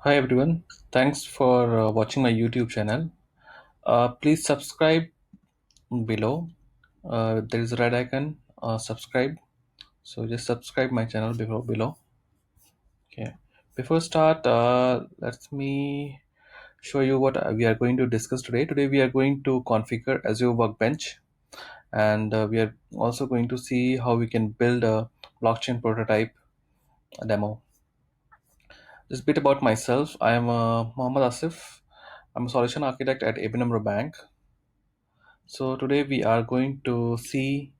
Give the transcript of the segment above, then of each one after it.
Hi everyone, thanks for watching my YouTube channel. Please subscribe below. There is a red icon, subscribe. So just subscribe my channel below. Okay. Before start, let me show you what we are going to discuss today. Today we are going to configure Azure Workbench, and we are also going to see how we can build a blockchain prototype demo. Just a bit about myself. I am Mohammad Asif. I'm a solution architect at ABN Bank. So today we are going to see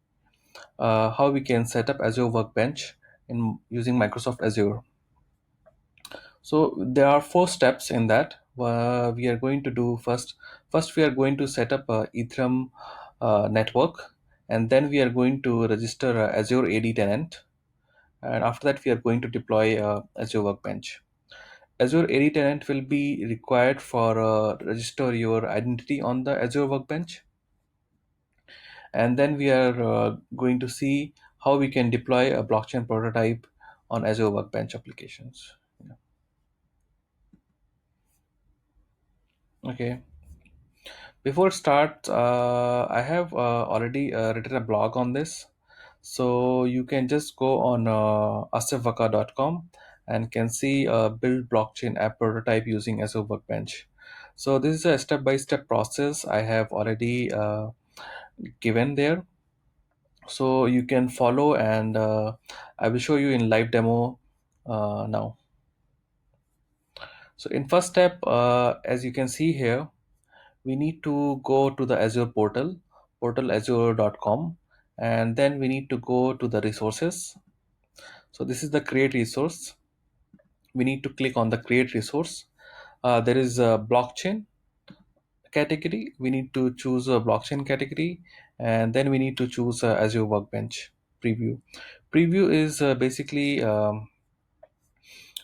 how we can set up Azure Workbench in using Microsoft Azure. So there are four steps in that. We are going to do first. First, we are going to set up a Ethereum network, and then we are going to register a Azure AD tenant, and after that we are going to deploy Azure Workbench. Azure AD tenant will be required for register your identity on the Azure Workbench, and then we are going to see how we can deploy a blockchain prototype on Azure Workbench applications. Yeah. Okay. Before start, I have already written a blog on this, so you can just go on asifvaka.com and can see a build blockchain app prototype using Azure Workbench. So this is a step-by-step process I have already given there, so you can follow, and I will show you in live demo now. So in first step, as you can see here, we need to go to the Azure portal azure.com, and then we need to go to the resources. So this is the create resource. We need to click on the create resource. There is a blockchain category. We need to choose a blockchain category, and then we need to choose Azure Workbench preview. Preview is basically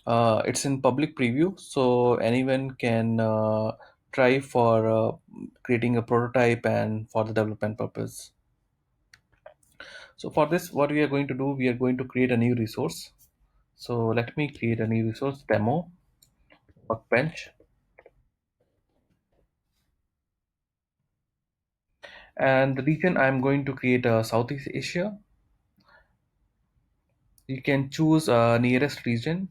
it's in public preview, so anyone can try for creating a prototype and for the development purpose. So for this, what we are going to do, we are going to create a new resource. So let me create a new resource, demo workbench, and the region I'm going to create Southeast Asia. You can choose nearest region,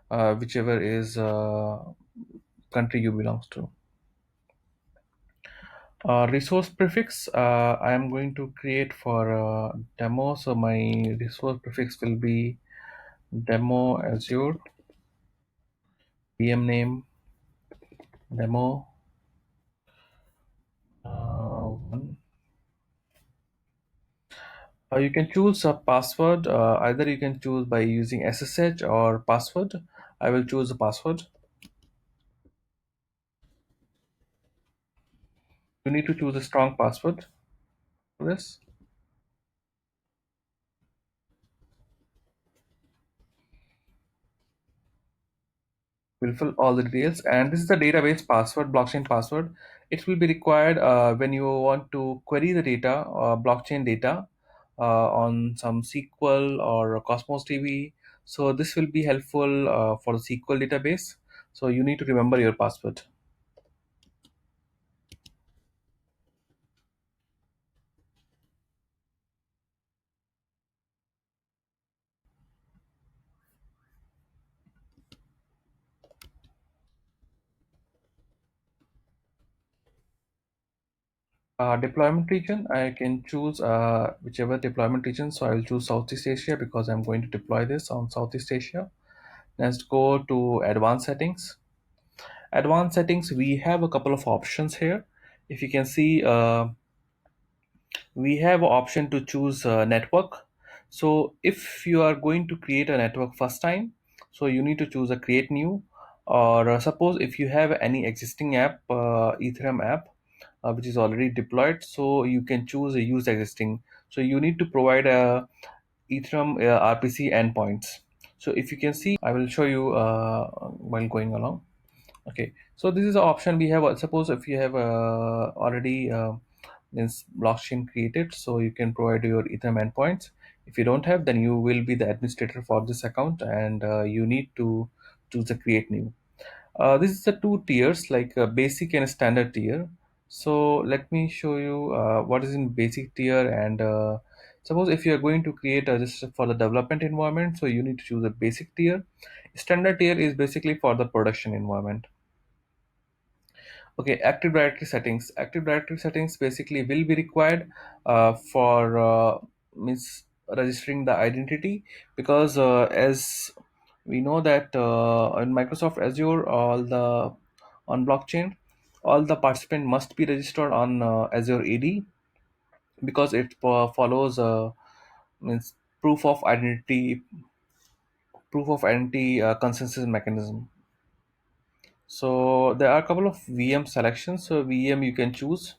whichever is country you belongs to. Resource prefix, I am going to create for demo. So my resource prefix will be demo Azure, VM name demo 1. You can choose a password. Either you can choose by using SSH or password. I will choose a password. You need to choose a strong password for this. We'll fill all the details, and this is the database password, blockchain password. It will be required when you want to query the data, blockchain data, on some SQL or Cosmos DB. So this will be helpful for the SQL database. So you need to remember your password. Deployment region, I can choose whichever deployment region. So I will choose Southeast Asia because I'm going to deploy this on Southeast Asia. Let's go to advanced settings. Advanced settings, we have a couple of options here. If you can see, we have an option to choose network. So if you are going to create a network first time, so you need to choose a create new, or suppose if you have any existing app, Ethereum app, which is already deployed, so you can choose a use existing. So you need to provide a Ethereum RPC endpoints. So if you can see, I will show you while going along. Okay, so this is the option we have. Suppose if you have already this blockchain created, so you can provide your Ethereum endpoints. If you don't have, then you will be the administrator for this account, and you need to choose the create new. This is the two tiers, like basic and standard tier. So let me show you what is in basic tier. And suppose if you are going to create just for the development environment, so you need to choose a basic tier. Standard tier is basically for the production environment. Okay, Active Directory settings. Active Directory settings basically will be required for means registering the identity, because as we know that in Microsoft Azure, all the on blockchain, all the participant must be registered on Azure AD, because it follows means proof of identity consensus mechanism. So there are a couple of VM selections. So VM you can choose.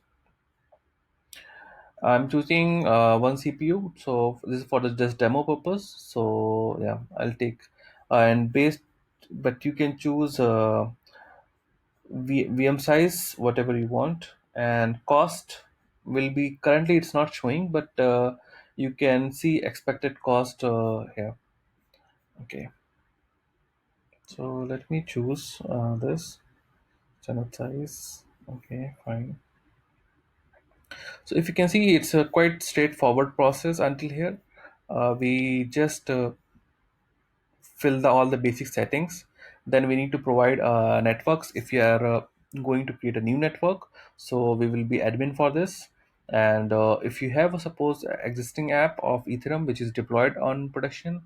I'm choosing one CPU, so this is for the just demo purpose. So yeah, I'll take and based, but you can choose VM size whatever you want, and cost will be currently it's not showing, but you can see expected cost here. Okay, so let me choose this channel size. Okay, fine. So if you can see, it's a quite straightforward process until here. We just fill all the basic settings. Then we need to provide networks if you are going to create a new network. So we will be admin for this. And if you have a suppose existing app of Ethereum which is deployed on production,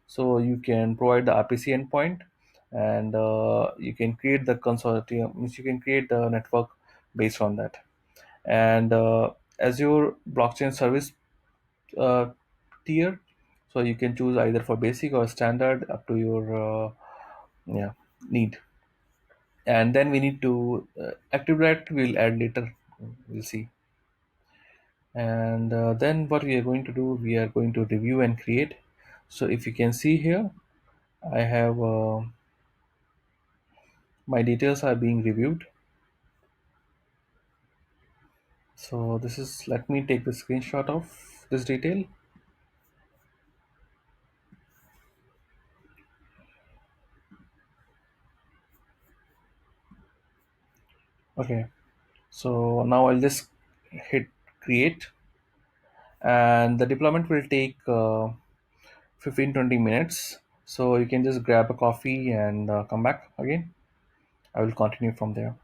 so you can provide the RPC endpoint, and you can create the consortium, means you can create the network based on that. And Azure blockchain service uh, tier, so you can choose either for basic or standard up to your yeah need. And then we need to active directory we'll add later, we'll see. And then what we are going to do, we are going to review and create. So if you can see here, I have my details are being reviewed. So this is, let me take the screenshot of this detail. Okay, so now I'll just hit create, and the deployment will take 15-20 minutes. So you can just grab a coffee and come back again. I will continue from there.